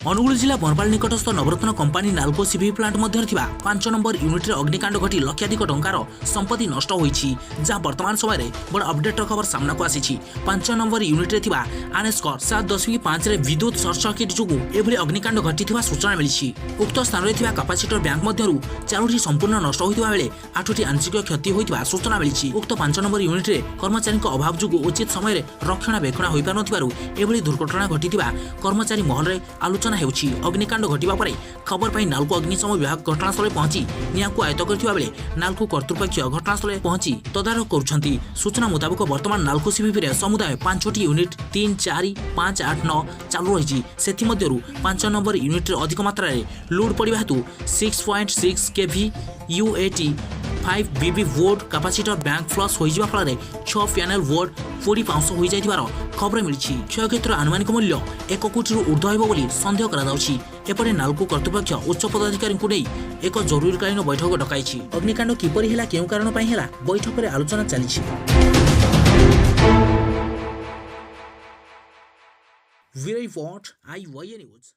अनुगुल जिला बनपाल निकटस्थ नवरत्न company NALCO CV plant मध्य 5 number unit अग्निकांड घटी लक्षाधिक टंकार संपत्ति नष्ट होईछि। जहाँ वर्तमान समय बड़ अपडेट खबर सामना को आसी। 5 नंबर यूनिट रे थिबा आनेस्कर 7.5 रे विद्युत सर्ट सर्किट जोगु एभली अग्निकांड घटी सूचना मिली। उक्त स्थान में थिबा कैपेसिटर बैंक मध्यरु 4टी संपूर्ण नष्ट होइतिबा बेले 8टी आंशिक क्षति होइतिबा सूचना मिली। उक्त 5 नंबर यूनिट रे कर्मचारी अभाव जोगु उचित समय रक्षणाबेक्षण होई पार नथिबारु एभली दुर्घटना घटितिबा कर्मचारी महल रे आलोचना हेउछि। अग्निकांड घटिबा परे खबर पाई नाल्को अग्निशम विभाग घटनास्थल पहुंची निआंकु आयत्त करथिबा बेले नाल्को कर्तृपक्ष घटनास्थल पहुंची तदारख करुछंती। सूचना मुताबिक वर्तमान नाल्को सीवीपी रे समुदाय 5टी यूनिट 3, 4, 5, 8, 9 चालू रहिछि। सेथि मध्यरु 5 नंबर यूनिट रे अधिक मात्रा रे लोड पड़िबा हेतु 6.6 KV UAT 5 BB volt capacitor bank flush होइजिबा फल 6 पैनल वोल्ट पोड़ी पाउंस हो जाइथिबार खबर मिली। क्षयक्षतिर आनुमानिक मूल्य 1 कोटी ऊर्ध्व हेबो बोली संदेह करा जाउछि। एपरे नाल्को कर्तृपक्ष उच्च पदाधिकारी को नहीं एक जरूरीकालीन बैठक डकाइछि। अग्निकांड किपरि हेला केउ कारण पई हेला बैठक रे आलोचना चलिछि। वीर रिपोर्ट IYA न्यूज।